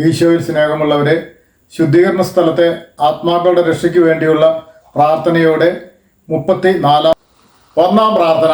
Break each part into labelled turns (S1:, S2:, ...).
S1: ഈശോയിൽ സ്നേഹമുള്ളവരെ, ശുദ്ധീകരണ സ്ഥലത്തെ ആത്മാക്കളുടെ രക്ഷയ്ക്ക് വേണ്ടിയുള്ള പ്രാർത്ഥനയോടെ 34 പ്രാർത്ഥന.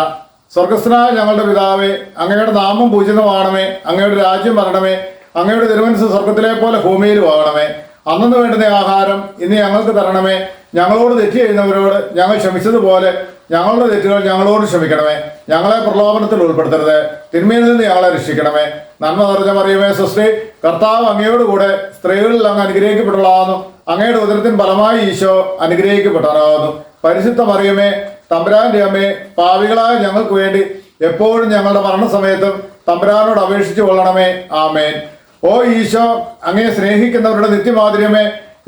S1: സ്വർഗസ്ഥനായ ഞങ്ങളുടെ പിതാവേ, അങ്ങയുടെ നാമം പൂജിതമാണമേ, അങ്ങയുടെ രാജ്യം വരണമേ, അങ്ങയുടെ തിരുമനസ്സ് സ്വർഗത്തിലെ പോലെ ഭൂമിയിലും ആകണമേ. അന്നു വേണ്ടുന്ന ആഹാരം ഇന്ന് ഞങ്ങൾക്ക് തരണമേ. ഞങ്ങളോട് തെറ്റ് ചെയ്യുന്നവരോട് ഞങ്ങൾ ക്ഷമിച്ചതുപോലെ ഞങ്ങളുടെ തെറ്റുകൾ ഞങ്ങളോട് ക്ഷമിക്കണമേ. ഞങ്ങളെ പ്രലോഭനത്തിൽ ഉൾപ്പെടുത്തരുത്, തിന്മയിൽ നിന്ന് ഞങ്ങളെ രക്ഷിക്കണമേ. നന്മ നിറഞ്ഞ മറിയമേ, സ്വസ്തി, കർത്താവ് അങ്ങയോടുകൂടെ സ്ത്രീകളിൽ അങ്ങ് അനുഗ്രഹിക്കപ്പെട്ടവളാകുന്നു. അങ്ങയുടെ ഉദരത്തിൻ ഫലമായി ഈശോ അനുഗ്രഹിക്കപ്പെട്ടവനാകുന്നു. പരിശുദ്ധ മറിയമേ, തമ്പുരാന്റെ അമ്മേ, പാപികളായ ഞങ്ങൾക്ക് വേണ്ടി എപ്പോഴും ഞങ്ങളുടെ മരണസമയത്തും തമ്പുരാനോട് അപേക്ഷിച്ചു കൊള്ളണമേ. ആമേൻ. ഓ ഈശോ, അങ്ങയെ സ്നേഹിക്കുന്നവരുടെ നിത്യമാധുര്യമേ,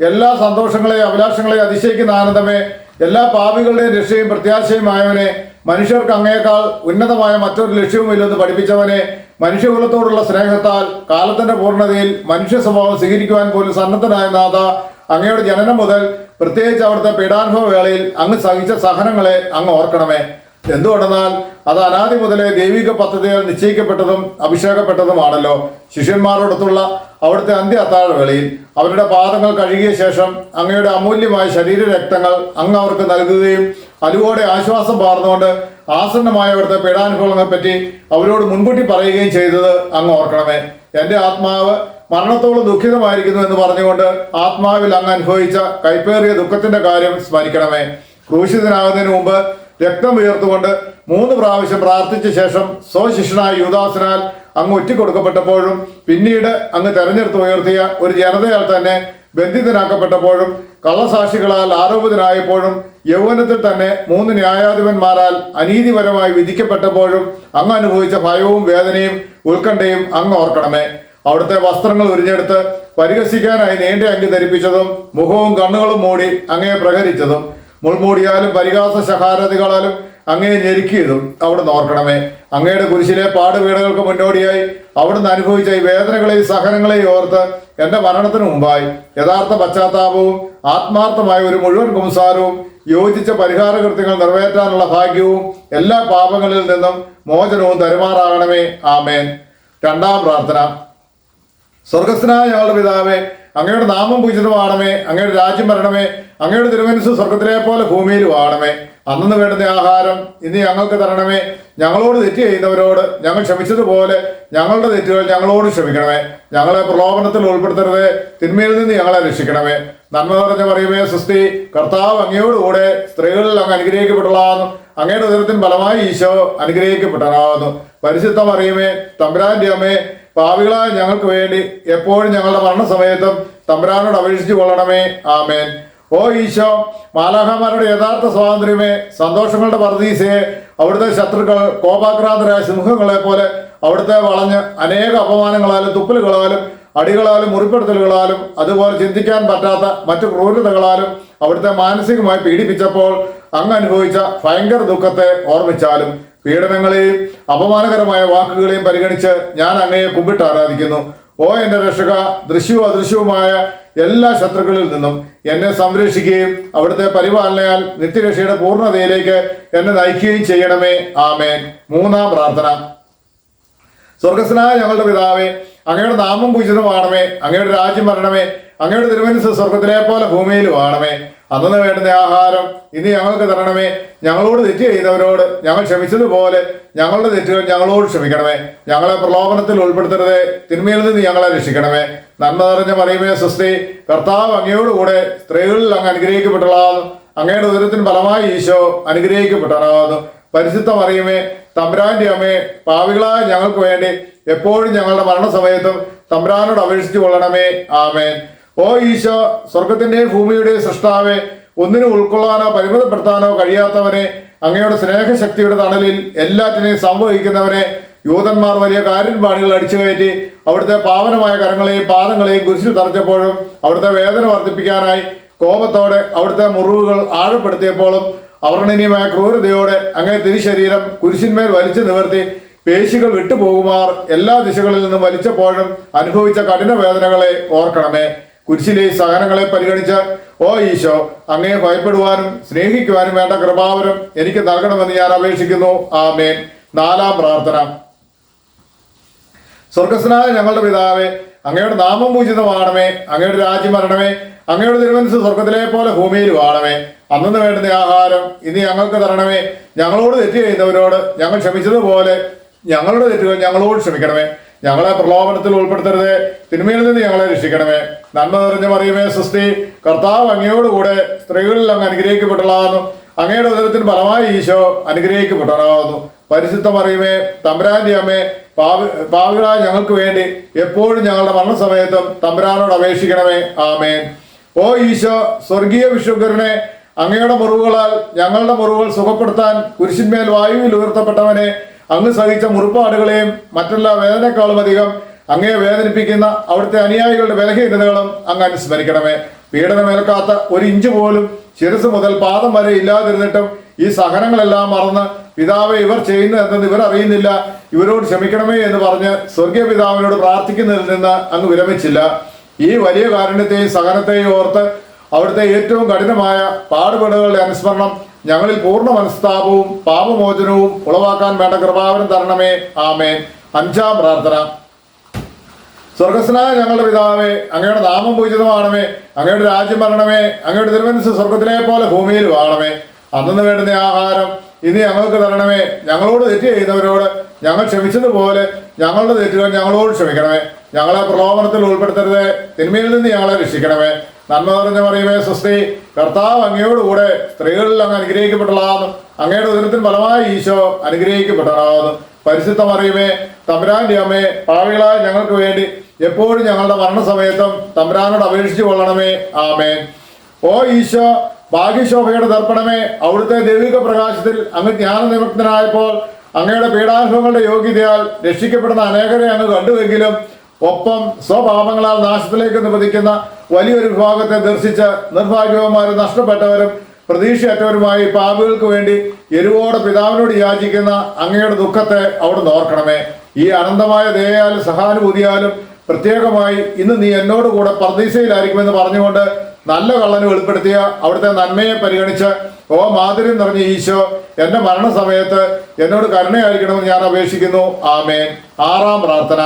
S1: എല്ലാ സന്തോഷങ്ങളെയും അഭിലാഷങ്ങളെയും അതിശയിക്കുന്ന ആനന്ദമേ, എല്ലാ പാപികളുടെയും രക്ഷയും പ്രത്യാശയുമായവനെ, മനുഷ്യർക്ക് അങ്ങയേക്കാൾ ഉന്നതമായ മറ്റൊരു ലക്ഷ്യവുമില്ലെന്ന് പഠിപ്പിച്ചവനെ, മനുഷ്യകുലത്തോടുള്ള സ്നേഹത്താൽ കാലത്തിന്റെ പൂർണ്ണതയിൽ മനുഷ്യ സ്വഭാവം സ്വീകരിക്കുവാൻ പോലും സന്നദ്ധനായ നാഥ, അങ്ങയുടെ ജനനം മുതൽ പ്രത്യേകിച്ച് അവിടുത്തെ പീഡാനുഭവ വേളയിൽ അങ്ങ് സഹിച്ച സഹനങ്ങളെ അങ്ങ് ഓർക്കണമേ. എന്തുകൊണ്ടെന്നാൽ അത് അനാദി മുതലേ ദൈവിക പദ്ധതികൾ നിശ്ചയിക്കപ്പെട്ടതും അഭിഷേകപ്പെട്ടതുമാണല്ലോ. ശിഷ്യന്മാരോടൊത്തുള്ള അവിടുത്തെ അന്ത്യ അത്താഴവേളയിൽ അവരുടെ പാദങ്ങൾ കഴുകിയ ശേഷം അങ്ങയുടെ അമൂല്യമായ ശരീരരക്തങ്ങൾ അങ്ങ് അവർക്ക് നൽകുകയും അലുവോടെ ആശ്വാസം പാർന്നുകൊണ്ട് ആസന്നമായ അവിടുത്തെ പീഡാനുഭവങ്ങളെപ്പറ്റി അവരോട് മുൻകൂട്ടി പറയുകയും ചെയ്തത് അങ്ങ് ഓർക്കണമേ. എൻ്റെ ആത്മാവ് മരണത്തോളം ദുഃഖിതമായിരിക്കുന്നു എന്ന് പറഞ്ഞുകൊണ്ട് ആത്മാവിൽ അങ്ങ് അനുഭവിച്ച കൈപ്പേറിയ ദുഃഖത്തിന്റെ കാര്യം സ്മരിക്കണമേ. ക്രൂശിതനാകുന്നതിന് മുമ്പ് രക്തം ഉയർത്തുകൊണ്ട് 3 പ്രാവശ്യം പ്രാർത്ഥിച്ച ശേഷം സ്വശിഷ്യനായ യൂദാസിനാൽ അങ്ങ് ഒറ്റിക്കൊടുക്കപ്പെട്ടപ്പോഴും പിന്നീട് അങ്ങ് തെരഞ്ഞെടുത്ത് ഉയർത്തിയ ഒരു ജനതയാൽ തന്നെ ബന്ധിതനാക്കപ്പെട്ടപ്പോഴും കള്ളസാക്ഷികളാൽ ആരോപിതനായപ്പോഴും യൗവനത്തിൽ തന്നെ 3 ന്യായാധിപന്മാരാൽ അനീതിപരമായി വിധിക്കപ്പെട്ടപ്പോഴും അങ്ങ് അനുഭവിച്ച ഭയവും വേദനയും ഉത്കണ്ഠയും അങ്ങ് ഓർക്കണമേ. അവിടുത്തെ വസ്ത്രങ്ങൾ ഉരിഞ്ഞെടുത്ത് പരിഹസിക്കാനായി നീണ്ട അങ്കി ധരിപ്പിച്ചതും മുഖവും കണ്ണുകളും മൂടി അങ്ങയെ പ്രഹരിച്ചതും മുൾമൂടിയാലും പരിഹാസ ശഹാരതികളാലും അങ്ങയെ ഞെരുക്കിയതും അവിടുന്ന് ഓർക്കണമേ. അങ്ങയുടെ കുരിശിലെ പാടുപീടകൾക്ക് മുന്നോടിയായി അവിടുന്ന് അനുഭവിച്ച ഈ വേദനകളെയും സഹനങ്ങളെയും ഓർത്ത് എൻ്റെ മരണത്തിന് മുമ്പായി യഥാർത്ഥ പശ്ചാത്താപവും ആത്മാർത്ഥമായ ഒരു മുഴുവൻ കുംസാരവും യോജിച്ച പരിഹാര കൃത്യങ്ങൾ നിറവേറ്റാനുള്ള ഭാഗ്യവും എല്ലാ പാപങ്ങളിൽ നിന്നും മോചനവും തരുമാറാകണമേ. ആമേൻ. 2 പ്രാർത്ഥന. സ്വർഗസ്ഥനായ ഞങ്ങളുടെ പിതാവേ, അങ്ങയുടെ നാമം പൂജിതമാണമേ, അങ്ങയുടെ രാജ്യം വരണമേ, അങ്ങയുടെ തിരുമനസ്സ് സ്വർഗത്തിലെ പോലെ ഭൂമിയിലും ആകണമേ. അന്നു വേണ്ടുന്ന ആഹാരം ഇന്ന് ഞങ്ങൾക്ക് തരണമേ. ഞങ്ങളോട് തെറ്റ് ചെയ്യുന്നവരോട് ഞങ്ങൾ ക്ഷമിച്ചതുപോലെ ഞങ്ങളുടെ തെറ്റുകൾ ഞങ്ങളോട് ക്ഷമിക്കണമേ. ഞങ്ങളെ പ്രലോഭനത്തിൽ ഉൾപ്പെടുത്തരുത്, തിന്മയിൽ നിന്ന് ഞങ്ങളെ രക്ഷിക്കണമേ. നന്മ നിറഞ്ഞ മറിയമേ, സ്വസ്തി, കർത്താവ് അങ്ങയോടുകൂടെ സ്ത്രീകളിൽ അങ്ങ് അനുഗ്രഹിക്കപ്പെട്ടവളാകുന്നു. അങ്ങയുടെ ഉദരത്തിൻ ഫലമായി ഈശോ അനുഗ്രഹിക്കപ്പെട്ടവനാകുന്നു. പരിശുദ്ധ മറിയമേ, തമ്പുരാന്റെ അമ്മേ, പാപികളായ ഞങ്ങൾക്ക് വേണ്ടി എപ്പോഴും ഞങ്ങളുടെ മരണസമയത്തും തമ്പുരാനോട് അപേക്ഷിച്ചു കൊള്ളണമേ. ആമേൻ. ഓ ഈശോ, മാലാഖമാരുടെ യഥാർത്ഥ സ്വാതന്ത്ര്യമേ, സന്തോഷങ്ങളുടെ പർദീസയെ, അവിടുത്തെ ശത്രുക്കൾ കോപാക്രാന്തരായ സിംഹങ്ങളെ പോലെ അവിടുത്തെ വളഞ്ഞ് അനേക അപമാനങ്ങളാലും തുപ്പലുകളാലും അടികളാലും മുറിപ്പെടുത്തലുകളാലും അതുപോലെ ചിന്തിക്കാൻ പറ്റാത്ത മറ്റു ക്രൂരതകളാലും അവിടുത്തെ മാനസികമായി പീഡിപ്പിച്ചപ്പോൾ അങ്ങ് അനുഭവിച്ച ഭയങ്കര ദുഃഖത്തെ ഓർമ്മിച്ചാലും പീഡനങ്ങളെയും അപമാനകരമായ വാക്കുകളെയും പരിഗണിച്ച് ഞാൻ അങ്ങയെ കുമ്പിട്ട് ആരാധിക്കുന്നു. ഓ എൻ്റെ രക്ഷക, ദൃശ്യവും അദൃശ്യവുമായ എല്ലാ ശത്രുക്കളിൽ നിന്നും എന്നെ സംരക്ഷിക്കുകയും അവിടുത്തെ പരിപാലനയാൽ നിത്യരക്ഷയുടെ പൂർണ്ണതയിലേക്ക് എന്നെ നയിക്കുകയും ചെയ്യണമേ. ആമേൻ. 3 പ്രാർത്ഥന. സ്വർഗസ്ഥനായ ഞങ്ങളുടെ പിതാവേ, അങ്ങയുടെ നാമം പൂജിതമാണമേ, അങ്ങയുടെ രാജ്യം വരണമേ, അങ്ങയുടെ തിരുമനസ്സ് സ്വർഗത്തിലെ പോലെ ഭൂമിയിലും ആകണമേ. അന്നു വേണ്ടുന്ന ആഹാരം ഇനി ഞങ്ങൾക്ക് തരണമേ. ഞങ്ങളോട് തെറ്റ് ചെയ്യുന്നവരോട് ഞങ്ങൾ ക്ഷമിച്ചതുപോലെ ഞങ്ങളുടെ തെറ്റുകൾ ഞങ്ങളോട് ക്ഷമിക്കണമേ. ഞങ്ങളെ പ്രലോഭനത്തിൽ ഉൾപ്പെടുത്തരുത്, തിന്മയിൽ നിന്ന് ഞങ്ങളെ രക്ഷിക്കണമേ. നന്മ നിറഞ്ഞ മറിയമേ, സ്വസ്തി, കർത്താവ് അങ്ങയോടുകൂടെ സ്ത്രീകളിൽ അങ്ങ് അനുഗ്രഹിക്കപ്പെട്ടവളാകുന്നു. അങ്ങയുടെ ഉദരത്തിൻ ഫലമായി ഈശോ അനുഗ്രഹിക്കപ്പെട്ടവനാകുന്നു. പരിശുദ്ധ മറിയമേ, തമ്പുരാന്റെ അമ്മേ, പാപികളായ ഞങ്ങൾക്ക് വേണ്ടി എപ്പോഴും ഞങ്ങളുടെ മരണസമയത്തും തമ്പുരാനോട് അപേക്ഷിച്ചു കൊള്ളണമേ. ആമേൻ. ഓ ഈശോ, സ്വർഗത്തിന്റെയും ഭൂമിയുടെയും സൃഷ്ടാവേ, ഒന്നിനും ഉൾക്കൊള്ളാനോ പരിമിതപ്പെടുത്താനോ കഴിയാത്തവനെ, അങ്ങയുടെ സ്നേഹശക്തിയുടെ തണലിൽ എല്ലാറ്റിനെയും സംവഹിക്കുന്നവനെ, യൂതന്മാർ വലിയ കാര്യൻപാണികൾ അടിച്ചു കയറ്റി അവിടുത്തെ പാവനമായ കരങ്ങളെയും പാദങ്ങളെയും കുരിശിൽ തറച്ചപ്പോഴും അവിടുത്തെ വേദന വർദ്ധിപ്പിക്കാനായി കോപത്തോടെ അവിടുത്തെ മുറിവുകൾ ആഴപ്പെടുത്തിയപ്പോഴും അവർണ്ണനീയമായ ക്രൂരതയോടെ അങ്ങേ തിരുശരീരം കുരിശിന്മേൽ വലിച്ചു നിവർത്തി പേശികൾ വിട്ടുപോകുമാർ എല്ലാ ദിശകളിൽ നിന്നും വലിച്ചപ്പോഴും അനുഭവിച്ച കഠിന വേദനകളെ ഓർക്കണമേ. കുരിശിലെ സഹനങ്ങളെ പരിഗണിച്ച് ഓ ഈശോ, അങ്ങയെ ഭയപ്പെടുവാനും സ്നേഹിക്കുവാനും വേണ്ട കൃപാവരം എനിക്ക് നൽകണമെന്ന് ഞാൻ അപേക്ഷിക്കുന്നു. ആമേൻ. 4 പ്രാർത്ഥന. സ്വർഗസ്ഥനായ ഞങ്ങളുടെ പിതാവേ, അങ്ങയുടെ നാമം പൂജിതമാണമേ. അങ്ങയുടെ രാജ്യം വരണമേ. അങ്ങയുടെ തിരുമനസ്സ് സ്വർഗത്തിലെ പോലെ ഭൂമിയിലും ആണമേ. അന്നു വേണ്ടുന്ന ആഹാരം ഇനി ഞങ്ങൾക്ക് തരണമേ. ഞങ്ങളോട് തെറ്റ് ചെയ്യുന്നവരോട് ഞങ്ങൾ ക്ഷമിച്ചതുപോലെ ഞങ്ങളുടെ തെറ്റുകൾ ഞങ്ങളോട് ക്ഷമിക്കണമേ. ഞങ്ങളെ പ്രലോഭനത്തിൽ ഉൾപ്പെടുത്തരുതേ, തിന്മയിൽ നിന്ന് ഞങ്ങളെ രക്ഷിക്കണമേ. നന്മ നിറഞ്ഞ മറിയമേ, സ്വസ്തി, കർത്താവ് അങ്ങയോടുകൂടെ സ്ത്രീകളിൽ അങ്ങ് അനുഗ്രഹിക്കപ്പെട്ടതാകുന്നു. അങ്ങയുടെ ഉദരത്തിന് ഫലമായി ഈശോ അനുഗ്രഹിക്കപ്പെട്ടവനാകുന്നു. പരിശുദ്ധ മറിയമേ, തമ്പുരാന്റെ അമ്മേ, പാപികളായ ഞങ്ങൾക്ക് വേണ്ടി എപ്പോഴും ഞങ്ങളുടെ മരണസമയത്തും തമ്പുരാനോട് അപേക്ഷിക്കണമേ. ആമേൻ. ഓ ഈശോ, സ്വർഗീയ വിശുദ്ധനെ, അങ്ങയുടെ മുറിവുകളാൽ ഞങ്ങളുടെ മുറിവുകൾ സുഖപ്പെടുത്താൻ കുരിശിന്മേൽ വായുവിൽ ഉയർത്തപ്പെട്ടവനെ, അങ്ങ് സഹിച്ച മുറിപ്പാടുകളെയും മറ്റെല്ലാ വേദനക്കാളും അധികം അങ്ങയെ വേദനിപ്പിക്കുന്ന അവിടുത്തെ അനുയായികളുടെ ബലഹീനതകളും അങ്ങ് അനുസ്മരിക്കണമേ. പീഡനമേൽക്കാത്ത ഒരു ഇഞ്ച് പോലും ശിരസ് മുതൽ പാദം വരെ ഇല്ലാതിരുന്നിട്ടും ഈ സഹനങ്ങളെല്ലാം മറന്ന് പിതാവെ, ഇവർ ചെയ്യുന്നതെന്ന് ഇവർ അറിയുന്നില്ല, ഇവരോട് ക്ഷമിക്കണമേ എന്ന് പറഞ്ഞ് സ്വർഗീയ പിതാവിനോട് പ്രാർത്ഥിക്കുന്നതിൽ നിന്ന് അങ്ങ് വിരമിച്ചില്ല. ഈ വലിയ കാരുണ്യത്തെയും സഹനത്തെയും ഓർത്ത് അവിടുത്തെ ഏറ്റവും കഠിനമായ പാടുപെടുകളുടെ അനുസ്മരണം ഞങ്ങളിൽ പൂർണ്ണ മനസ്താപവും പാപമോചനവും ഉളവാക്കാൻ വേണ്ട കൃപാവരം തരണമേ. ആമേൻ. അഞ്ചാം പ്രാർത്ഥന. സ്വർഗസ്നായ ഞങ്ങളുടെ പിതാവേ, അങ്ങയുടെ നാമം പൂജിതമാണമേ. അങ്ങയുടെ രാജ്യം വരണമേ. അങ്ങയുടെ തിരുമനസ്സ് സ്വർഗത്തിലെ പോലെ ഭൂമിയിലും ആണമേ. അന്നു വേണ്ടുന്ന ആഹാരം ഇനി ഞങ്ങൾക്ക് തരണമേ. ഞങ്ങളോട് തെറ്റ് ചെയ്യുന്നവരോട് ഞങ്ങൾ ക്ഷമിച്ചതുപോലെ ഞങ്ങളുടെ തെറ്റുകൾ ഞങ്ങളോട് ക്ഷമിക്കണമേ. ഞങ്ങളെ പ്രലോഭനത്തിൽ ഉൾപ്പെടുത്തരുതേ, തിന്മയിൽ നിന്ന് ഞങ്ങളെ രക്ഷിക്കണമേ. നന്മ നിറഞ്ഞ മറിയമേ, സ്വസ്തി, കർത്താവ് അങ്ങയോടുകൂടെ സ്ത്രീകളിൽ അങ്ങ് അനുഗ്രഹിക്കപ്പെട്ടതാകുന്നു. അങ്ങയുടെ ഉദരത്തിന് ഫലമായി ഈശോ അനുഗ്രഹിക്കപ്പെട്ടതാകുന്നു. പരിശുദ്ധ മറിയമേ, തമ്പുരാന്റെ അമ്മേ, പാപികളായ ഞങ്ങൾക്ക് വേണ്ടി എപ്പോഴും ഞങ്ങളുടെ മരണസമയത്തും തമ്പുരാനോട് അപേക്ഷിച്ചു കൊള്ളണമേ. ആമേൻ. ഓ ഈശോ, ഭാഗ്യശോഭയുടെ ദർപ്പണമേ, അവിടുത്തെ ദൈവിക പ്രകാശത്തിൽ അങ്ങ് ജ്ഞാനനിമഗ്നനായപ്പോൾ അങ്ങയുടെ പീഡാനുഭവങ്ങളുടെ യോഗ്യതയാൽ രക്ഷിക്കപ്പെടുന്ന അനേകരെ അങ്ങ് കണ്ടുവെങ്കിലും ഒപ്പം സ്വപാപങ്ങളാൽ നാശത്തിലേക്ക് നിപതിക്കുന്ന വലിയൊരു വിഭാഗത്തെ ദർശിച്ച് നിർഭാഗ്യവന്മാരും നഷ്ടപ്പെട്ടവരും പ്രതീക്ഷയറ്റവരുമായി പാപികൾക്ക് വേണ്ടി എരിവോടെ പിതാവിനോട് യാചിക്കുന്ന അങ്ങയുടെ ദുഃഖത്തെ അവിടുന്ന് ഓർക്കണമേ. ഈ അനന്തമായ ദയയാലും സഹാനുഭൂതിയാലും പ്രത്യേകമായി ഇന്ന് നീ എന്നോട് കൂടെ പർദീസയിലായിരിക്കുമെന്ന് പറഞ്ഞുകൊണ്ട് നല്ല കള്ളന് വെളിപ്പെടുത്തിയ അവിടുത്തെ നന്മയെ പരിഗണിച്ച്, ഓ മാധുര്യം നിറഞ്ഞ ഈശോ, എന്റെ മരണസമയത്ത് എന്നോട് കരുണയായിരിക്കണമെന്ന് ഞാൻ അപേക്ഷിക്കുന്നു. ആമേൻ. ആറാം പ്രാർത്ഥന.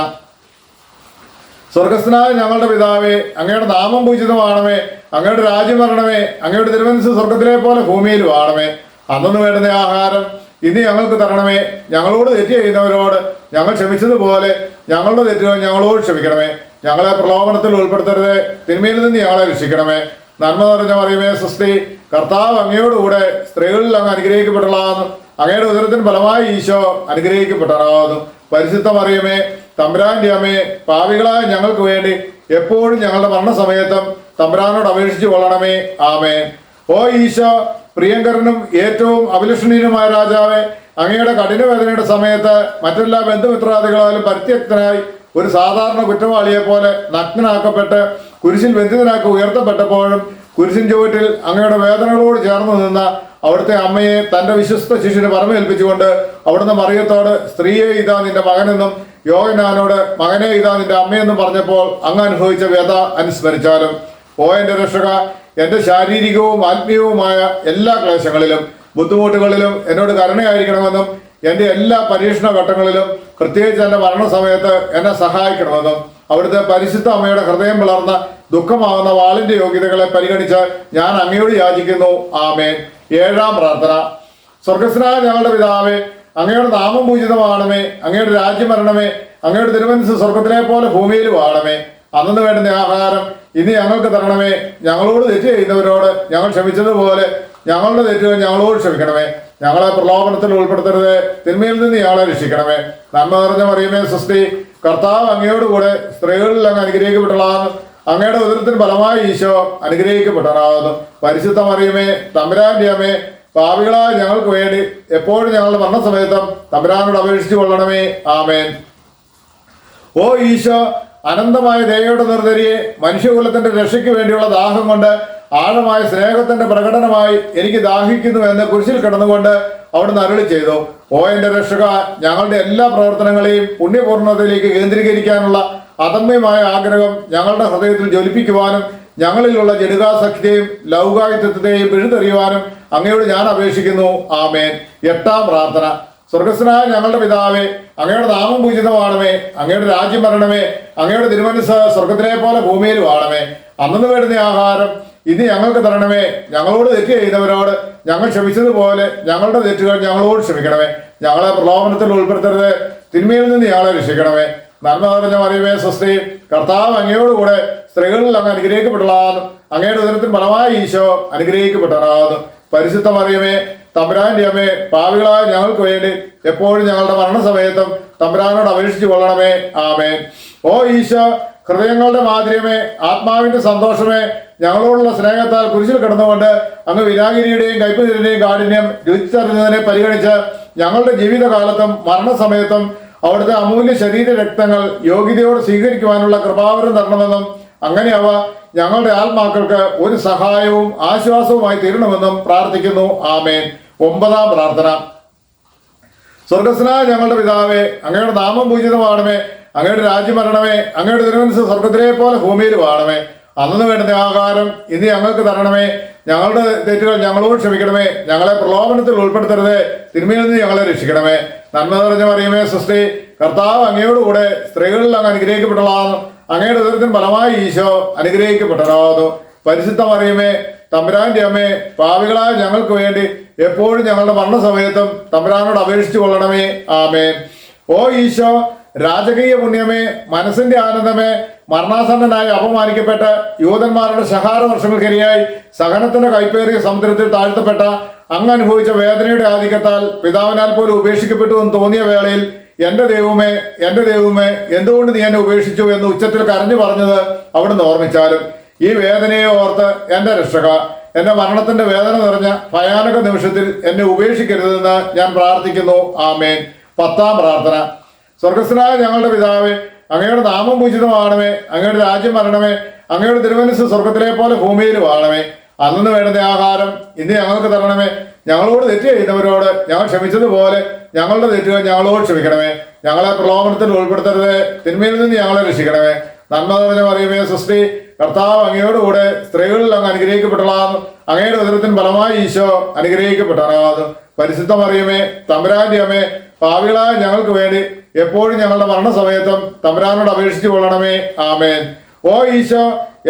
S1: സ്വർഗസ്ഥനായ ഞങ്ങളുടെ പിതാവേ, അങ്ങയുടെ നാമം പൂജിതമാണമേ. അങ്ങയുടെ രാജ്യം വരണമേ. അങ്ങയുടെ തിരുമനസ്സ് സ്വർഗത്തിലെ പോലെ ഭൂമിയിലും ആണമേ. അന്നു വേണ്ടുന്ന ആഹാരം ഇനി ഞങ്ങൾക്ക് തരണമേ. ഞങ്ങളോട് തെറ്റ് ചെയ്യുന്നവരോട് ഞങ്ങൾ ക്ഷമിച്ചതുപോലെ ഞങ്ങളുടെ തെറ്റുകൾ ഞങ്ങളോട് ക്ഷമിക്കണമേ. ഞങ്ങളെ പ്രലോഭനത്തിൽ ഉൾപ്പെടുത്തരുതേ, തിന്മയിൽ നിന്ന് ഞങ്ങളെ രക്ഷിക്കണമേ. നന്മ നിറഞ്ഞ മറിയമേ, സ്വസ്തി, കർത്താവ് അങ്ങയോടുകൂടെ സ്ത്രീകളിൽ അങ്ങ് അനുഗ്രഹിക്കപ്പെട്ടതാകുന്നു. അങ്ങയുടെ ഉദരത്തിന് ഫലമായി ഈശോ അനുഗ്രഹിക്കപ്പെട്ടതാകുന്നു. പരിശുദ്ധ മറിയമേ, തമ്പുരാന്റെ അമ്മേ, പാപികളായ ഞങ്ങൾക്ക് വേണ്ടി എപ്പോഴും ഞങ്ങളുടെ മരണസമയത്തും തമ്പുരാനോട് അപേക്ഷിച്ചു കൊള്ളണമേ. ആമേൻ. ഓ ഈശോ, പ്രിയങ്കരനും ഏറ്റവും അഭിലഷണീയനുമായ രാജാവേ, അങ്ങയുടെ കഠിനവേദനയുടെ സമയത്ത് മറ്റെല്ലാ ബന്ധുമിത്രാദികളാലും പരിത്യക്തനായി ഒരു സാധാരണ കുറ്റവാളിയെ പോലെ നഗ്നനാക്കപ്പെട്ട് കുരിശിൽ ബന്ധിതനാക്കി ഉയർത്തപ്പെട്ടപ്പോഴും കുരിശിൻ ചുവട്ടിൽ അങ്ങയുടെ വേദനകളോട് ചേർന്ന് നിന്ന അവിടുത്തെ അമ്മയെ തന്റെ വിശ്വസ്ത ശിഷ്യന് പരമേൽപ്പിച്ചുകൊണ്ട് അവിടുന്ന് മറിയത്തോട്, സ്ത്രീയെ ഇതാ നിന്റെ മകനെന്നും യോഹന്നാനോട്, മകനെ ഇതാ നിന്റെ അമ്മയെന്നും പറഞ്ഞപ്പോൾ അങ്ങ് അനുഭവിച്ച വ്യഥ അനുസ്മരിച്ചാലും. ഓ എന്റെ രക്ഷക, എന്റെ ശാരീരികവും ആത്മീയവുമായ എല്ലാ ക്ലേശങ്ങളിലും ബുദ്ധിമുട്ടുകളിലും എന്നോട് കരുണയായിരിക്കണമെന്നും എന്റെ എല്ലാ പരീക്ഷണ ഘട്ടങ്ങളിലും പ്രത്യേകിച്ച് എന്റെ മരണസമയത്ത് എന്നെ സഹായിക്കണമെന്നും അവിടുത്തെ പരിശുദ്ധ അമ്മയുടെ ഹൃദയം പിളർന്ന ദുഃഖമാകുന്ന വാളിന്റെ യോഗ്യതകളെ പരിഗണിച്ച് ഞാൻ അങ്ങയോട് യാചിക്കുന്നു. ആമേൻ. ഏഴാം പ്രാർത്ഥന. സ്വർഗസ്നായ ഞങ്ങളുടെ പിതാവേ, അങ്ങയുടെ നാമം പൂജിതമാണമേ. അങ്ങയുടെ രാജ്യം വരണമേ. അങ്ങയുടെ തിരുമനസ്സ് സ്വർഗത്തിലെ പോലെ ഭൂമിയിലും ആണമേ. അന്നു വേണ്ടുന്ന ആഹാരം ഇനി ഞങ്ങൾക്ക് തരണമേ. ഞങ്ങളോട് തെറ്റ് ചെയ്യുന്നവരോട് ഞങ്ങൾ ക്ഷമിച്ചതുപോലെ ഞങ്ങളുടെ തെറ്റുകൾ ഞങ്ങളോട് ക്ഷമിക്കണമേ. ഞങ്ങളെ പ്രലോഭനത്തിൽ ഉൾപ്പെടുത്തരുത്, തിന്മയിൽ നിന്ന് ഞങ്ങളെ രക്ഷിക്കണമേ. നന്മ നിറഞ്ഞ മറിയമേ, സ്വസ്തി, കർത്താവ് അങ്ങയോടുകൂടെ സ്ത്രീകളിൽ അങ്ങ് അനുഗ്രഹിക്കപ്പെട്ടതാകുന്നു. അങ്ങയുടെ ഉദരത്തിന് ഫലമായി ഈശോ അനുഗ്രഹിക്കപ്പെട്ടവനാകുന്നു. പരിശുദ്ധ മറിയമേ, തമ്പുരാന്റെ അമ്മേ, പാപികളായ ഞങ്ങൾക്ക് വേണ്ടി എപ്പോഴും ഞങ്ങളുടെ മരണസമയത്തും തമ്പുരാനോട് അപേക്ഷിച്ചു കൊള്ളണമേ. ആമേൻ. ഓ ഈശോ, അനന്തമായ ദയയുടെ നിർദ്ധരിയെ, മനുഷ്യകുലത്തിന്റെ രക്ഷയ്ക്ക് വേണ്ടിയുള്ള ദാഹം കൊണ്ട് ആഴമായ സ്നേഹത്തിന്റെ പ്രകടനമായി എനിക്ക് ദാഹിക്കുന്നു എന്ന് കുരിശിൽ കിടന്നുകൊണ്ട് അവിടുന്ന് അരുളി ചെയ്തു. ഓ എന്റെ രക്ഷക, ഞങ്ങളുടെ എല്ലാ പ്രവർത്തനങ്ങളെയും പുണ്യപൂർണ്ണതയിലേക്ക് കേന്ദ്രീകരിക്കാനുള്ള അദമ്യമായ ആഗ്രഹം ഞങ്ങളുടെ ഹൃദയത്തിൽ ജ്വലിപ്പിക്കുവാനും ഞങ്ങളിലുള്ള ജഡികാസക്തിയെയും ലൗകായുത്വത്തെയും പിഴുതെറിയുവാനും അങ്ങയോട് ഞാൻ അപേക്ഷിക്കുന്നു. ആമേൻ. എട്ടാം പ്രാർത്ഥന. സ്വർഗസ്ഥനായ ഞങ്ങളുടെ പിതാവേ, അങ്ങയുടെ നാമം പൂജിതമാണമേ, അങ്ങയുടെ രാജ്യം വരണമേ, അങ്ങയുടെ തിരുമനസ്സ് സ്വർഗത്തിലെ പോലെ ഭൂമിയിലും ആണമേ. അന്നു വേണ്ടുന്ന ആഹാരം ഇനി ഞങ്ങൾക്ക് തരണമേ. ഞങ്ങളോട് തെറ്റ് ചെയ്തവരോട് ഞങ്ങൾ ക്ഷമിച്ചതുപോലെ ഞങ്ങളുടെ തെറ്റുകൾ ഞങ്ങളോട് ക്ഷമിക്കണമേ. ഞങ്ങളെ പ്രലോഭനത്തിൽ ഉൾപ്പെടുത്തരുത്, തിന്മയിൽ നിന്ന് ഞങ്ങളെ രക്ഷിക്കണമേ. നന്മ നിറഞ്ഞ മറിയമേ സ്വസ്തി, കർത്താവ് അങ്ങയോടുകൂടെ സ്ത്രീകളിൽ അങ്ങ് അനുഗ്രഹിക്കപ്പെട്ടതാകുന്നു. അങ്ങയുടെ ഉദരത്തിൽ ഫലമായ ഈശോ അനുഗ്രഹിക്കപ്പെട്ടതാകുന്നു. പരിശുദ്ധ മറിയമേ, തമ്പുരാന്റെ അമ്മേ, പാപികളായ ഞങ്ങൾക്ക് വേണ്ടി എപ്പോഴും ഞങ്ങളുടെ മരണസമയത്തും തമ്പുരാനോട് അപേക്ഷിച്ചു കൊള്ളണമേ. ആമേൻ. ഓ ഈശോ, ഹൃദയങ്ങളുടെ മാധുര്യമേ, ആത്മാവിന്റെ സന്തോഷമേ, ഞങ്ങളോടുള്ള സ്നേഹത്താൽ കുരിശിൽ കിടന്നുകൊണ്ട് അങ്ങ് വിനാഗിരിയുടെയും കൈപ്പുതിരിന്റെയും കാഠിന്യം രുചിച്ചറിഞ്ഞതിനെ പരിഗണിച്ച് ഞങ്ങളുടെ ജീവിതകാലത്തും മരണസമയത്തും അവിടുത്തെ അമൂല്യ ശരീര രക്തങ്ങൾ യോഗ്യതയോട് സ്വീകരിക്കുവാനുള്ള കൃപാവരം തരണമെന്നും അങ്ങനെ അവ ഞങ്ങളുടെ ആത്മാക്കൾക്ക് ഒരു സഹായവും ആശ്വാസവുമായി തീരണമെന്നും പ്രാർത്ഥിക്കുന്നു. ആമേൻ. 9-ാം പ്രാർത്ഥന. സ്വർഗസ്ഥനായ ഞങ്ങളുടെ പിതാവേ, അങ്ങയുടെ നാമം പൂജിതമാണമേ, അങ്ങയുടെ രാജ്യം വരണമേ, അങ്ങയുടെ തിരുമനസ്സ് സ്വർഗത്തിലെ പോലെ ഭൂമിയിലും ആണമേ. അന്നു വേണ്ടുന്ന ആഹാരം ഇനി ഞങ്ങൾക്ക് തരണമേ. ഞങ്ങളുടെ തെറ്റുകൾ ഞങ്ങളോട് ക്ഷമിക്കണമേ. ഞങ്ങളെ പ്രലോഭനത്തിൽ ഉൾപ്പെടുത്തരുത്, തിന്മയിൽ നിന്ന് ഞങ്ങളെ രക്ഷിക്കണമേ. നന്മ നിറഞ്ഞ മറിയമേ സ്വസ്തി, കർത്താവ് അങ്ങയോടുകൂടെ സ്ത്രീകളിൽ അങ്ങ് അനുഗ്രഹിക്കപ്പെട്ടതാകുന്നു. അങ്ങയുടെ ഉദരത്തിന് ഫലമായ ഈശോ അനുഗ്രഹിക്കപ്പെട്ടതാകുന്നു. പരിശുദ്ധ മറിയമേ, തമ്പുരാന്റെ അമ്മേ, പാപികളായ ഞങ്ങൾക്ക് വേണ്ടി എപ്പോഴും ഞങ്ങളുടെ മരണസമയത്തും തമ്പുരാനോട് അപേക്ഷിച്ചു കൊള്ളണമേ. ആമേൻ. ഓ ഈശോ, രാജകീയ പുണ്യമേ, മനസ്സിന്റെ ആനന്ദമേ, മരണാസന്നനായി അപമാനിക്കപ്പെട്ട യൂതന്മാരുടെ ശഹാര വർഷങ്ങൾക്കിരയായി സഹനത്തിന്റെ കൈപ്പേറിയ സമുദ്രത്തിൽ താഴ്ത്തപ്പെട്ട അങ്ങ് അനുഭവിച്ച വേദനയുടെ ആധിക്യത്താൽ പിതാവിനാൽ പോലും ഉപേക്ഷിക്കപ്പെട്ടു എന്ന് തോന്നിയ വേളയിൽ എന്റെ ദൈവമേ, എന്റെ ദൈവമേ, എന്തുകൊണ്ട് നീ എന്നെ ഉപേക്ഷിച്ചു എന്ന് ഉച്ചത്തിൽ കരഞ്ഞു പറഞ്ഞത് അവിടുന്ന് ഓർമ്മിച്ചാലും ഈ വേദനയെ ഓർത്ത് എന്റെ രക്ഷക, എന്റെ മരണത്തിന്റെ വേദന നിറഞ്ഞ ഭയാനക നിമിഷത്തിൽ എന്നെ ഉപേക്ഷിക്കരുതെന്ന് ഞാൻ പ്രാർത്ഥിക്കുന്നു. ആമേൻ. 10-ാം പ്രാർത്ഥന. സ്വർഗസ്ഥനായ ഞങ്ങളുടെ പിതാവേ, അങ്ങയുടെ നാമം പൂജിതമാണമേ, അങ്ങയുടെ രാജ്യം വരണമേ, അങ്ങയുടെ തിരുമനസ്സ് സ്വർഗത്തിലെ പോലെ ഭൂമിയിലും ആണമേ. അന്നു വേണ്ടുന്ന ആഹാരം ഇന്ന് ഞങ്ങൾക്ക് തരണമേ. ഞങ്ങളോട് തെറ്റ് ചെയ്യുന്നവരോട് ഞങ്ങൾ ക്ഷമിച്ചതുപോലെ ഞങ്ങളുടെ തെറ്റുകൾ ഞങ്ങളോട് ക്ഷമിക്കണമേ. ഞങ്ങളെ പ്രലോഭനത്തിൽ ഉൾപ്പെടുത്തരുത്, തിന്മയിൽ നിന്ന് ഞങ്ങളെ രക്ഷിക്കണമേ. നന്മ നിറഞ്ഞ മറിയമേ സ്വസ്തി, കർത്താവ് അങ്ങയോടുകൂടെ സ്ത്രീകളിൽ അങ്ങ് അനുഗ്രഹിക്കപ്പെട്ടതാകുന്നു. അങ്ങയുടെ ഉദരത്തിന് ഫലമായി ഈശോ അനുഗ്രഹിക്കപ്പെട്ടതാകുന്നു. പരിശുദ്ധ മറിയമേ, തമ്പുരാന്റെ അമ്മേ, പാപികളായ ഞങ്ങൾക്ക് വേണ്ടി എപ്പോഴും ഞങ്ങളുടെ മരണസമയത്തും തമ്പുരാനോട് അപേക്ഷിച്ചു കൊള്ളണമേ. ആമേൻ. ഓ ഈശോ,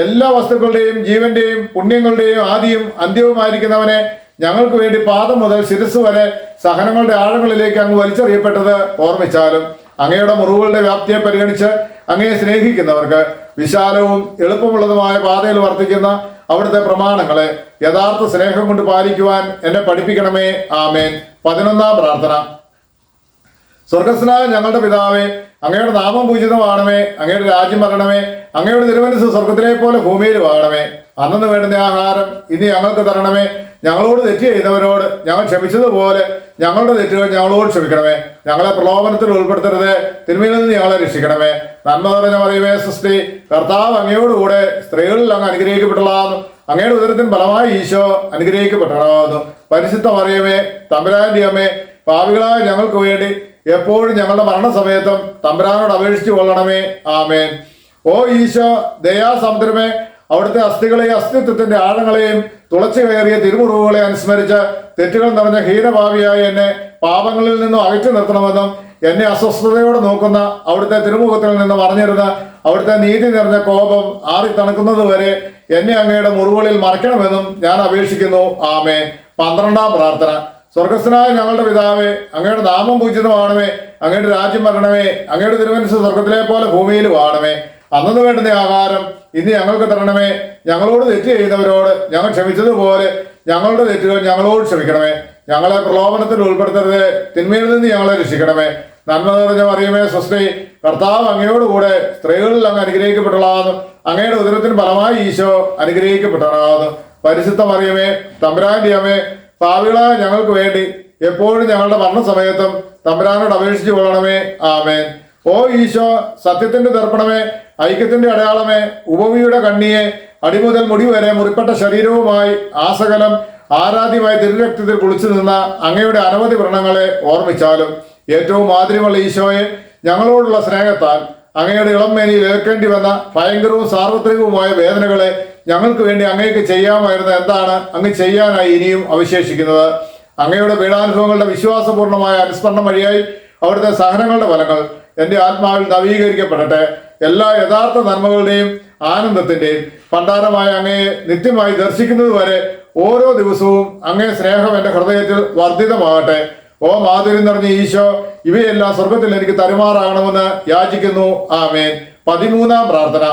S1: എല്ലാ വസ്തുക്കളുടെയും ജീവന്റെയും പുണ്യങ്ങളുടെയും ആദിയും അന്ത്യവുമായിരിക്കുന്നവനെ, ഞങ്ങൾക്ക് വേണ്ടി പാദം മുതൽ ശിരസ് വരെ സഹനങ്ങളുടെ ആഴങ്ങളിലേക്ക് അങ്ങ് വലിച്ചെറിയപ്പെട്ടത് ഓർമ്മിച്ചാലും അങ്ങയുടെ മുറിവുകളുടെ വ്യാപ്തിയെ പരിഗണിച്ച് അങ്ങയെ സ്നേഹിക്കുന്നവർക്ക് വിശാലവും എളുപ്പമുള്ളതുമായ പാതയിൽ വർത്തിക്കുന്ന അവിടുത്തെ പ്രമാണങ്ങളെ യഥാർത്ഥ സ്നേഹം കൊണ്ട് പാലിക്കുവാൻ എന്നെ പഠിപ്പിക്കണമേ. ആമേൻ. 11-ാം പ്രാർത്ഥന. സ്വർഗസ്ഥനായ ഞങ്ങളുടെ പിതാവേ, അങ്ങയുടെ നാമം പൂജിതമാണമേ, അങ്ങയുടെ രാജ്യം വരണമേ, അങ്ങയുടെ തിരുമനസ്സ് സ്വർഗത്തിലെ പോലെ ഭൂമിയിലും ആണമേ. അന്നു വേണ്ടുന്ന ആഹാരം ഇനി ഞങ്ങൾക്ക് തരണമേ. ഞങ്ങളോട് തെറ്റ് ചെയ്തവരോട് ഞങ്ങൾ ക്ഷമിച്ചതുപോലെ ഞങ്ങളുടെ തെറ്റുകൾ ഞങ്ങളോട് ക്ഷമിക്കണമേ. ഞങ്ങളെ പ്രലോഭനത്തിൽ ഉൾപ്പെടുത്തരുത്, തിന്മയിൽ നിന്ന് ഞങ്ങളെ രക്ഷിക്കണമേ. നന്മ നിറഞ്ഞ മറിയമേ സ്വസ്തി, കർത്താവ് അങ്ങയോടുകൂടെ സ്ത്രീകളിൽ അങ്ങ് അനുഗ്രഹിക്കപ്പെട്ടതാകുന്നു. അങ്ങയുടെ ഉദരത്തിന് ഫലമായി ഈശോ അനുഗ്രഹിക്കപ്പെട്ടതാകുന്നു. പരിശുദ്ധ മറിയമേ, തമ്പുരാന്റെ അമ്മേ, പാപികളായ ഞങ്ങൾക്ക് വേണ്ടി എപ്പോഴും ഞങ്ങളുടെ മരണസമയത്തും തമ്പുരാനോട് അപേക്ഷിച്ചു കൊള്ളണമേ. ആമേൻ. ഓ ഈശോ, ദയാസമുദ്രമേ, അവിടുത്തെ അസ്ഥികളെയും അസ്തിത്വത്തിന്റെ ആഴങ്ങളെയും തുളച്ചു കയറിയ തിരുമുറിവുകളെ അനുസ്മരിച്ച് തെറ്റുകൾ നിറഞ്ഞ ഹീനഭാവിയായ എന്നെ പാപങ്ങളിൽ നിന്നും അകറ്റി നിർത്തണമെന്നും എന്നെ അസ്വസ്ഥതയോടെ നോക്കുന്ന അവിടുത്തെ തിരുമുഖത്തിൽ നിന്ന് മറിഞ്ഞിരുന്ന അവിടുത്തെ നീതി നിറഞ്ഞ കോപം ആറി തണുക്കുന്നത് വരെ എന്നെ അങ്ങയുടെ മുറിവുകളിൽ മറയ്ക്കണമെന്നും ഞാൻ അപേക്ഷിക്കുന്നു. ആമേൻ. 12-ാം പ്രാർത്ഥന. സ്വർഗസ്ഥനായ ഞങ്ങളുടെ പിതാവേ, അങ്ങയുടെ നാമം പൂജിതമാണമേ, അങ്ങയുടെ രാജ്യം വരണമേ, അങ്ങയുടെ തിരുമനസ്സ് സ്വർഗത്തിലെ പോലെ ഭൂമിയിലും ആണമേ. അന്നു വേണ്ടുന്ന ആഹാരം ഇന്ന് ഞങ്ങൾക്ക് തരണമേ. ഞങ്ങളോട് തെറ്റ് ചെയ്യുന്നവരോട് ഞങ്ങൾ ക്ഷമിച്ചതുപോലെ ഞങ്ങളുടെ തെറ്റുകൾ ഞങ്ങളോട് ക്ഷമിക്കണമേ. ഞങ്ങളെ പ്രലോഭനത്തിൽ ഉൾപ്പെടുത്തരുത്, തിന്മയിൽ നിന്ന് ഞങ്ങളെ രക്ഷിക്കണമേ. നന്മ നിറഞ്ഞ മറിയമേ സ്വസ്തി, കർത്താവ് അങ്ങയോടുകൂടെ സ്ത്രീകളിൽ അങ്ങ് അനുഗ്രഹിക്കപ്പെട്ടതാകുന്നു. അങ്ങയുടെ ഉദരത്തിന് ഫലമായി ഈശോ അനുഗ്രഹിക്കപ്പെട്ടതാകുന്നു. പരിശുദ്ധ മറിയമേ, തമ്പുരാന്റെ അമ്മേ, പാപികളായ ഞങ്ങൾക്ക് വേണ്ടി എപ്പോഴും ഞങ്ങളുടെ മരണസമയത്തും തമ്പുരാനോട് അപേക്ഷിച്ചു കൊള്ളണമേ. ആമേൻ. ഓ ഈശോ, സത്യത്തിന്റെ ദർപ്പണമേ, ഐക്യത്തിന്റെ അടയാളമേ, ഉപവിയുടെ കണ്ണിയെ, അടിമുതൽ മുടി വരെ മുറിപ്പെട്ട ശരീരവുമായി ആസകലം ആരാധ്യമായി തിരുരക്തത്തിൽ കുളിച്ചു നിന്ന അങ്ങയുടെ അനവധി വ്രണങ്ങളെ ഓർമ്മിച്ചാലും ഏറ്റവും മാധുര്യമുള്ള ഈശോയെ, ഞങ്ങളോടുള്ള സ്നേഹത്താൽ അങ്ങയുടെ ഇളംമേനിയിൽ ഏൽക്കേണ്ടി വന്ന ഭയങ്കരവും സാർവത്രികവുമായ വേദനകളെ ഞങ്ങൾക്ക് വേണ്ടി അങ്ങേക്ക് ചെയ്യാമായിരുന്ന എന്താണ് അങ്ങ് ചെയ്യാനായി ഇനിയും അവശേഷിക്കുന്നത്? അങ്ങയുടെ പീഡാനുഭവങ്ങളുടെ വിശ്വാസപൂർണമായ അനുസ്മരണം വഴിയായി അവിടുത്തെ സഹനങ്ങളുടെ ഫലങ്ങൾ എൻ്റെ ആത്മാവിൽ നവീകരിക്കപ്പെടട്ടെ. എല്ലാ യഥാർത്ഥ നന്മകളുടെയും ആനന്ദത്തിന്റെയും ഭണ്ഡാരമായ അങ്ങയെ നിത്യമായി ദർശിക്കുന്നത് വരെ ഓരോ ദിവസവും അങ്ങേ സ്നേഹം എൻ്റെ ഹൃദയത്തിൽ വർദ്ധിതമാകട്ടെ. ഓ മാധുര്യം നിറഞ്ഞ ഈശോ, ഇവയെല്ലാം സ്വർഗത്തിൽ എനിക്ക് തരുമാറാകണമെന്ന് യാചിക്കുന്നു. ആമേൻ. 13-ാം പ്രാർത്ഥന.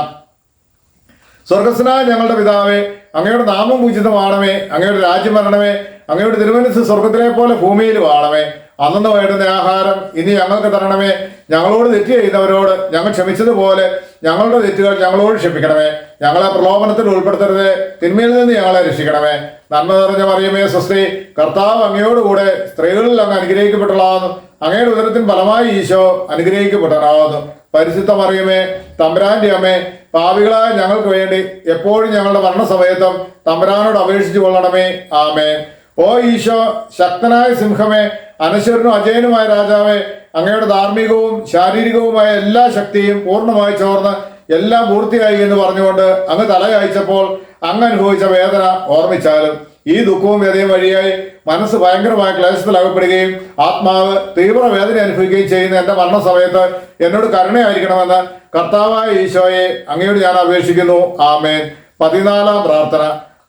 S1: സ്വർഗസ്നായ ഞങ്ങളുടെ പിതാവേ, അങ്ങയുടെ നാമം പൂജിതമാണമേ. അങ്ങയുടെ രാജ്യം വരണമേ. അങ്ങയുടെ തിരുമനസ്സ് സ്വർഗത്തിലെ പോലെ ഭൂമിയിലും ആണമേ. അന്നു വേണ്ടുന്ന ആഹാരം ഇനി ഞങ്ങൾക്ക് തരണമേ. ഞങ്ങളോട് തെറ്റ് ചെയ്തവരോട് ഞങ്ങൾ ക്ഷമിച്ചതുപോലെ ഞങ്ങളുടെ തെറ്റുകൾ ഞങ്ങളോട് ക്ഷമിക്കണമേ. ഞങ്ങളെ പ്രലോഭനത്തിൽ ഉൾപ്പെടുത്തരുത്, തിന്മയിൽ നിന്ന് ഞങ്ങളെ രക്ഷിക്കണമേ. നന്മ നിറഞ്ഞ മറിയമേ സ്വസ്തി, കർത്താവ് അങ്ങയോടുകൂടെ സ്ത്രീകളിൽ അങ്ങ് അനുഗ്രഹിക്കപ്പെട്ടതാകുന്നു. അങ്ങയുടെ ഉദരത്തിൻ ഫലമായി ഈശോ അനുഗ്രഹിക്കപ്പെട്ടതാകുന്നു. പരിശുദ്ധ മറിയമേ, തമ്പുരാന്റെ അമ്മേ, പാപികളായ ഞങ്ങൾക്ക് വേണ്ടി എപ്പോഴും ഞങ്ങളുടെ മരണസമയത്തും തമ്പുരാനോട് അപേക്ഷിച്ചു കൊള്ളണമേ. ആമേൻ. ഓ ഈശോ, ശക്തനായ സിംഹമേ, അനശ്വരനും അജയനുമായ രാജാവേ, അങ്ങയുടെ ധാർമ്മികവും ശാരീരികവുമായ എല്ലാ ശക്തിയും പൂർണ്ണമായി ചോർന്ന് എല്ലാം പൂർത്തിയായി എന്ന് പറഞ്ഞുകൊണ്ട് അങ്ങ് തലയയച്ചപ്പോൾ അങ്ങ് അനുഭവിച്ച വേദന ഓർമ്മിച്ചാലും ഈ ദുഃഖവും വ്യതയും വഴിയായി മനസ്സ് ഭയങ്കരമായ ക്ലേശത്തിൽ അകപ്പെടുകയും ആത്മാവ് തീവ്ര വേദന അനുഭവിക്കുകയും ചെയ്യുന്ന എൻ്റെ മരണസമയത്ത് എന്നോട് കരുണയായിരിക്കണമെന്ന് കർത്താവായ ഈശോയെ അങ്ങയോട് ഞാൻ അപേക്ഷിക്കുന്നു. ആമേൻ. 14-ാം പ്രാർത്ഥന.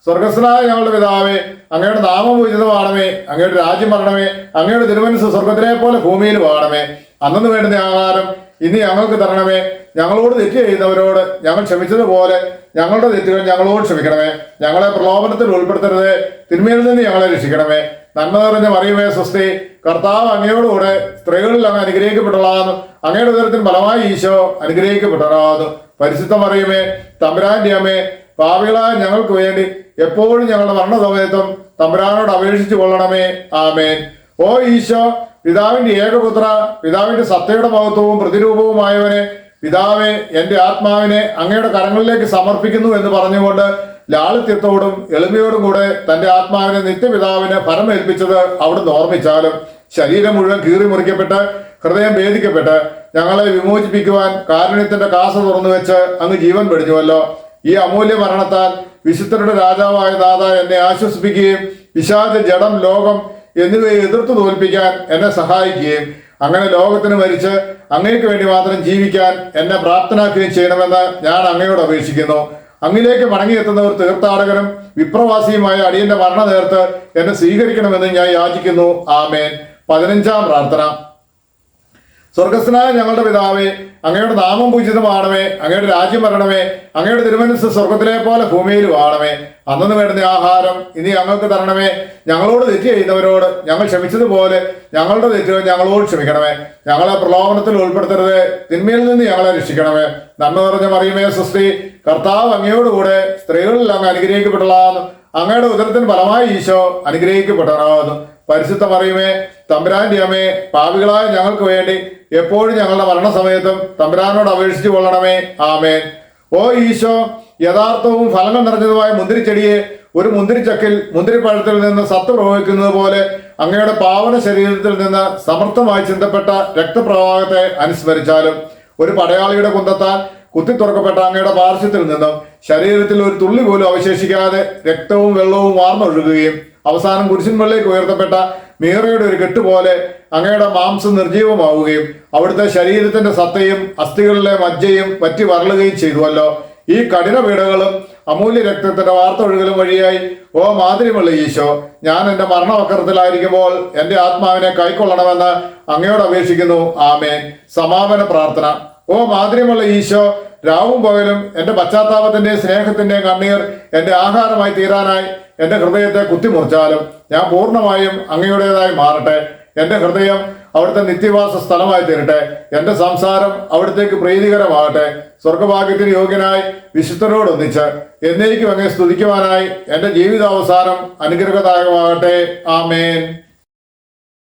S1: സ്വർഗസ്നായ ഞങ്ങളുടെ പിതാവേ, അങ്ങയുടെ നാമം പൂജിതമാണമേ. അങ്ങയുടെ രാജ്യം വരണമേ. അങ്ങയുടെ തിരുമനസ്സ് സ്വർഗത്തിലെ പോലെ ഭൂമിയിലും ആണമേ. അന്നു വേണ്ടുന്ന ആഹാരം ഇനി ഞങ്ങൾക്ക് തരണമേ. ഞങ്ങളോട് തെറ്റ് ചെയ്യുന്നവരോട് ഞങ്ങൾ ക്ഷമിച്ചതുപോലെ ഞങ്ങളുടെ തെറ്റുകൾ ഞങ്ങളോട് ക്ഷമിക്കണമേ. ഞങ്ങളെ പ്രലോഭനത്തിൽ ഉൾപ്പെടുത്തരുത്, തിന്മയിൽ നിന്ന് ഞങ്ങളെ രക്ഷിക്കണമേ. നന്മ നിറഞ്ഞ മറിയമേ സ്വസ്തി, കർത്താവ് അങ്ങയോടുകൂടെ സ്ത്രീകളിൽ അങ്ങ് അനുഗ്രഹിക്കപ്പെട്ടതാകുന്നു. അങ്ങയുടെ ഉദരത്തിൻ ഫലമായി ഈശോ അനുഗ്രഹിക്കപ്പെട്ടതാകുന്നു. പരിശുദ്ധ മറിയമേ, തമ്പുരാന്റെ അമ്മേ, പാപികളായ ഞങ്ങൾക്ക് വേണ്ടി എപ്പോഴും ഞങ്ങളുടെ മരണസമയത്തും തമ്പുരാനോട് അപേക്ഷിച്ചു കൊള്ളണമേ. ആമേൻ. ഓ ഈശോ, പിതാവിന്റെ ഏകപുത്ര, പിതാവിന്റെ സത്തയുടെ മഹത്വവും പ്രതിരൂപവുമായവനെ, പിതാവെ, എൻ്റെ ആത്മാവിനെ അങ്ങയുടെ കരങ്ങളിലേക്ക് സമർപ്പിക്കുന്നു എന്ന് പറഞ്ഞുകൊണ്ട് ലാളിത്യത്തോടും എളിമയോടും കൂടെ തന്റെ ആത്മാവിനെ നിത്യപിതാവിന് ഫലമേൽപ്പിച്ചത് അവിടുന്ന് ഓർമ്മിച്ചാലും ശരീരം മുഴുവൻ കീറി മുറിക്കപ്പെട്ട് ഹൃദയം ഭേദിക്കപ്പെട്ട് ഞങ്ങളെ വിമോചിപ്പിക്കുവാൻ കാരുണ്യത്തിന്റെ കാസ തുറന്നു വെച്ച് അങ്ങ് ജീവൻ വെടിഞ്ഞുവല്ലോ. ഈ അമൂല്യ മരണത്താൽ വിശുദ്ധരുടെ രാജാവായ നാഥ എന്നെ ആശ്വസിപ്പിക്കുകയും പിശാച്, ജഡം, ലോകം എന്നിവയെ എതിർത്ത് തോൽപ്പിക്കാൻ എന്നെ സഹായിക്കുകയും അങ്ങനെ ലോകത്തിന് മരിച്ച് അങ്ങേക്ക് വേണ്ടി മാത്രം ജീവിക്കാൻ എന്നെ പ്രാപ്തനാക്കുകയും ചെയ്യണമെന്ന് ഞാൻ അങ്ങയോട് അപേക്ഷിക്കുന്നു. അങ്ങിലേക്ക് മടങ്ങിയെത്തുന്നവർ തീർത്ഥാടകനും വിപ്രവാസിയുമായ അടിയന്റെ മരണ നേർത്ത് എന്നെ സ്വീകരിക്കണമെന്ന് ഞാൻ യാചിക്കുന്നു. ആമേൻ. 15-ാം പ്രാർത്ഥന. സ്വർഗസ്നായ ഞങ്ങളുടെ പിതാവേ, അങ്ങയുടെ നാമം പൂജിതമാണമേ. അങ്ങയുടെ രാജ്യം വരണമേ. അങ്ങയുടെ തിരുമനസ്സ് സ്വർഗത്തിലെ പോലെ ഭൂമിയിലും ആണമേ. അന്നു വേണ്ടുന്ന ആഹാരം ഇനി ഞങ്ങൾക്ക് തരണമേ. ഞങ്ങളോട് തെറ്റ് ചെയ്യുന്നവരോട് ഞങ്ങൾ ക്ഷമിച്ചതുപോലെ ഞങ്ങളുടെ തെറ്റുകൾ ഞങ്ങളോട് ക്ഷമിക്കണമേ. ഞങ്ങളെ പ്രലോഭനത്തിൽ ഉൾപ്പെടുത്തരുത്, തിന്മയിൽ നിന്ന് ഞങ്ങളെ രക്ഷിക്കണമേ. നന്മ നിറഞ്ഞ മറിയമേ സ്വസ്തി, കർത്താവ് അങ്ങയോടുകൂടെ സ്ത്രീകളിൽ അങ്ങ് അനുഗ്രഹിക്കപ്പെട്ടതാകുന്നു. അങ്ങയുടെ ഉദരത്തിന് ഫലമായി ഈശോ അനുഗ്രഹിക്കപ്പെട്ടതാകുന്നു. പരിശുദ്ധ മറിയമേ, തമ്പുരാന്റെ അമ്മേ, പാപികളായ ഞങ്ങൾക്ക് വേണ്ടി എപ്പോഴും ഞങ്ങളുടെ മരണസമയത്തും തമ്പുരാനോട് അപേക്ഷിച്ചു കൊള്ളണമേ. ആമേൻ. ഓ ഈശോ, യഥാർത്ഥവും ഫലങ്ങൾ നിറഞ്ഞതുമായ മുന്തിരിച്ചെടിയെ ഒരു മുന്തിരിച്ചക്കിൽ മുന്തിരിപ്പഴത്തിൽ നിന്ന് സത്ത് പ്രവഹിക്കുന്നത് പോലെ അങ്ങയുടെ പാവന ശരീരത്തിൽ നിന്ന് സമർത്ഥമായി ചിന്തപ്പെട്ട രക്തപ്രവാഹത്തെ അനുസ്മരിച്ചാലും ഒരു പടയാളിയുടെ കുന്തത്താൽ കുത്തി തുറക്കപ്പെട്ട അങ്ങയുടെ പാർശ്വത്തിൽ നിന്നും ശരീരത്തിൽ ഒരു തുള്ളി പോലും അവശേഷിക്കാതെ രക്തവും വെള്ളവും വാർന്നൊഴുകുകയും അവസാനം കുരിശിന്മേലേക്ക് ഉയർത്തപ്പെട്ട മീറയുടെ ഒരു കെട്ടുപോലെ അങ്ങയുടെ മാംസം നിർജീവമാവുകയും അവിടുത്തെ ശരീരത്തിന്റെ സത്തയും അസ്ഥികളിലെ മജ്ജയും പറ്റി വരളുകയും ചെയ്തുവല്ലോ. ഈ കഠിന പീഡകളും അമൂല്യ രക്തത്തിന്റെ വാർത്തൊഴുകലും വഴിയായി ഓ മാതിരിമുള്ള ഈശോ, ഞാൻ എൻ്റെ മരണവക്രത്തിലായിരിക്കുമ്പോൾ എൻ്റെ ആത്മാവിനെ കൈക്കൊള്ളണമെന്ന് അങ്ങയോട് അപേക്ഷിക്കുന്നു. ആമേൻ. സമാപന പ്രാർത്ഥന. ഓ മാതിരിമുള്ള ഈശോ, രാവും പകലും എൻ്റെ പശ്ചാത്താപത്തിന്റെയും സ്നേഹത്തിന്റെയും കണ്ണീർ എൻ്റെ ആഹാരമായി തീരാനായി എൻ്റെ ഹൃദയത്തെ കുത്തിമുറിച്ചാലും ഞാൻ പൂർണ്ണമായും അങ്ങയുടേതായി മാറട്ടെ. എൻ്റെ ഹൃദയം അവിടുത്തെ നിത്യവാസ സ്ഥലമായി തീരട്ടെ. എൻ്റെ സംസാരം അവിടത്തേക്ക് പ്രീതികരമാകട്ടെ. സ്വർഗഭാഗ്യത്തിന് യോഗ്യനായി വിശുദ്ധരോടൊന്നിച്ച് എന്നേക്കും അങ്ങേ സ്തുതിക്കുവാനായി എൻ്റെ ജീവിതാവസാനം അനുഗ്രഹദായകമാകട്ടെ. ആമേൻ.